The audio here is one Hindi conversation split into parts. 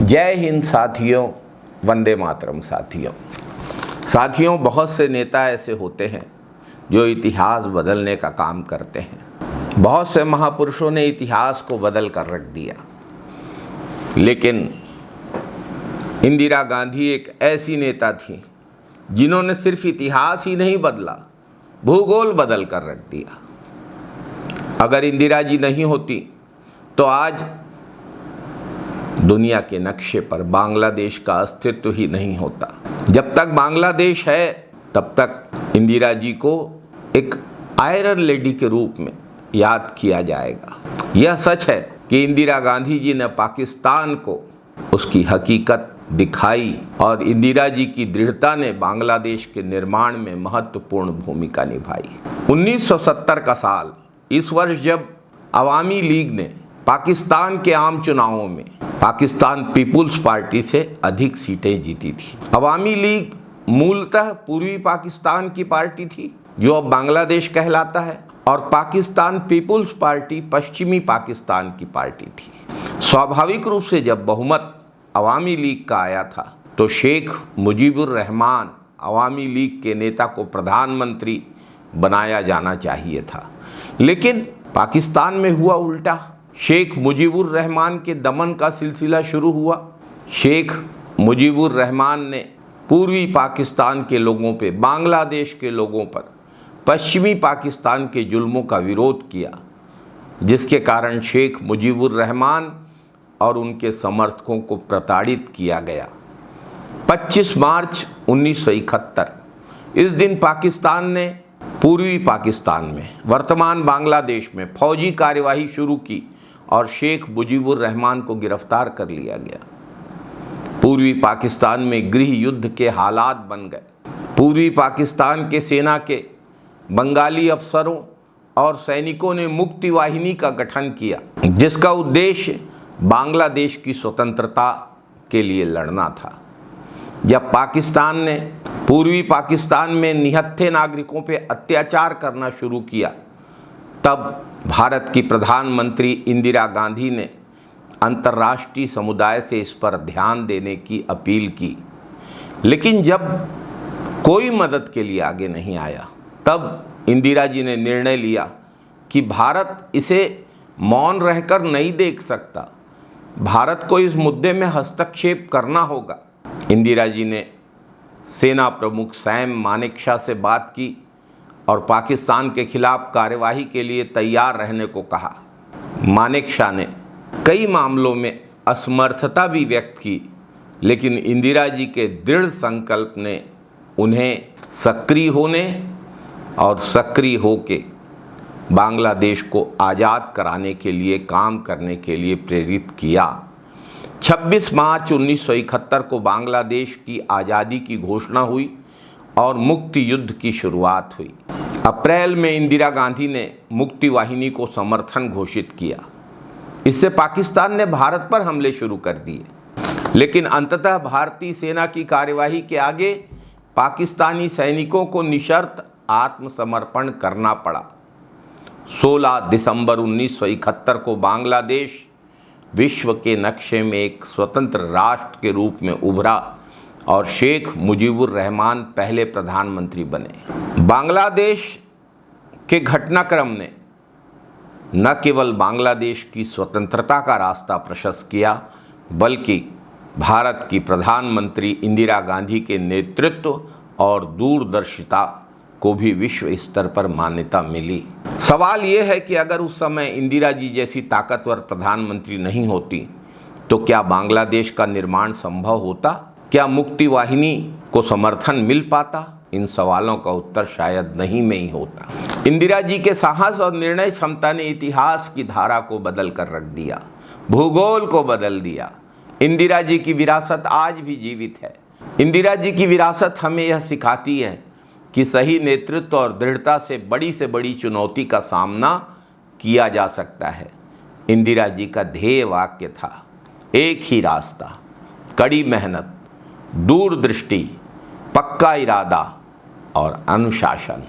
जय हिंद साथियों, वंदे मातरम साथियों। बहुत से नेता ऐसे होते हैं जो इतिहास बदलने का काम करते हैं। बहुत से महापुरुषों ने इतिहास को बदल कर रख दिया, लेकिन इंदिरा गांधी एक ऐसी नेता थी जिन्होंने सिर्फ इतिहास ही नहीं बदला, भूगोल बदल कर रख दिया। अगर इंदिरा जी नहीं होती तो आज दुनिया के नक्शे पर बांग्लादेश का अस्तित्व ही नहीं होता। जब तक बांग्लादेश है तब तक इंदिरा जी को एक आयरन लेडी के रूप में याद किया जाएगा। यह सच है कि इंदिरा गांधी जी ने पाकिस्तान को उसकी हकीकत दिखाई और इंदिरा जी की दृढ़ता ने बांग्लादेश के निर्माण में महत्वपूर्ण भूमिका निभाई। 1970 का साल, इस वर्ष जब अवामी लीग ने पाकिस्तान के आम चुनावों में पाकिस्तान पीपुल्स पार्टी से अधिक सीटें जीती थी। अवामी लीग मूलतः पूर्वी पाकिस्तान की पार्टी थी जो अब बांग्लादेश कहलाता है, और पाकिस्तान पीपुल्स पार्टी पश्चिमी पाकिस्तान की पार्टी थी। स्वाभाविक रूप से जब बहुमत अवामी लीग का आया था तो शेख मुजीबुर रहमान अवामी लीग के नेता को प्रधानमंत्री बनाया जाना चाहिए था, लेकिन पाकिस्तान में हुआ उल्टा। शेख मुजीबुर रहमान के दमन का सिलसिला शुरू हुआ। शेख मुजीबुर रहमान ने पूर्वी पाकिस्तान के लोगों पे, बांग्लादेश के लोगों पर पश्चिमी पाकिस्तान के जुल्मों का विरोध किया, जिसके कारण शेख मुजीबुर रहमान और उनके समर्थकों को प्रताड़ित किया गया। 25 मार्च 1971 इस दिन पाकिस्तान ने पूर्वी पाकिस्तान में, वर्तमान बांग्लादेश में फौजी कार्यवाही शुरू की और शेख मुजीबुर रहमान को गिरफ्तार कर लिया गया। पूर्वी पाकिस्तान में गृह युद्ध के हालात बन गए। पूर्वी पाकिस्तान के सेना के बंगाली अफसरों और सैनिकों ने मुक्ति वाहिनी का गठन किया, जिसका उद्देश्य बांग्लादेश की स्वतंत्रता के लिए लड़ना था। जब पाकिस्तान ने पूर्वी पाकिस्तान में निहत्थे नागरिकों पर अत्याचार करना शुरू किया, तब भारत की प्रधानमंत्री इंदिरा गांधी ने अंतर्राष्ट्रीय समुदाय से इस पर ध्यान देने की अपील की, लेकिन जब कोई मदद के लिए आगे नहीं आया, तब इंदिरा जी ने निर्णय लिया कि भारत इसे मौन रहकर नहीं देख सकता, भारत को इस मुद्दे में हस्तक्षेप करना होगा। इंदिरा जी ने सेना प्रमुख सैम मानेकशॉ से बात की और पाकिस्तान के खिलाफ कार्यवाही के लिए तैयार रहने को कहा। मानेकशॉ ने कई मामलों में असमर्थता भी व्यक्त की, लेकिन इंदिरा जी के दृढ़ संकल्प ने उन्हें सक्रिय होने और सक्रिय होके बांग्लादेश को आज़ाद कराने के लिए काम करने के लिए प्रेरित किया। 26 मार्च 1971 को बांग्लादेश की आज़ादी की घोषणा हुई और मुक्ति युद्ध की शुरुआत हुई। अप्रैल में इंदिरा गांधी ने मुक्ति वाहिनी को समर्थन घोषित किया। इससे पाकिस्तान ने भारत पर हमले शुरू कर दिए, लेकिन अंततः भारतीय सेना की कार्यवाही के आगे पाकिस्तानी सैनिकों को निशर्त आत्मसमर्पण करना पड़ा। 16 दिसंबर 1971 को बांग्लादेश विश्व के नक्शे में एक स्वतंत्र राष्ट्र के रूप में उभरा और शेख मुजीबुर रहमान पहले प्रधानमंत्री बने। बांग्लादेश के घटनाक्रम ने न केवल बांग्लादेश की स्वतंत्रता का रास्ता प्रशस्त किया, बल्कि भारत की प्रधानमंत्री इंदिरा गांधी के नेतृत्व और दूरदर्शिता को भी विश्व स्तर पर मान्यता मिली। सवाल ये है कि अगर उस समय इंदिरा जी जैसी ताकतवर प्रधानमंत्री नहीं होती तो क्या बांग्लादेश का निर्माण संभव होता? क्या मुक्ति वाहिनी को समर्थन मिल पाता? इन सवालों का उत्तर शायद नहीं में ही होता। इंदिरा जी के साहस और निर्णय क्षमता ने इतिहास की धारा को बदल कर रख दिया, भूगोल को बदल दिया। इंदिरा जी की विरासत आज भी जीवित है। इंदिरा जी की विरासत हमें यह सिखाती है कि सही नेतृत्व और दृढ़ता से बड़ी चुनौती का सामना किया जा सकता है। इंदिरा जी का ध्येय वाक्य था, एक ही रास्ता, कड़ी मेहनत, दूरदृष्टि, पक्का इरादा और अनुशासन।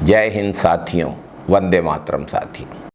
जय हिंद साथियों, वंदे मातरम साथियों।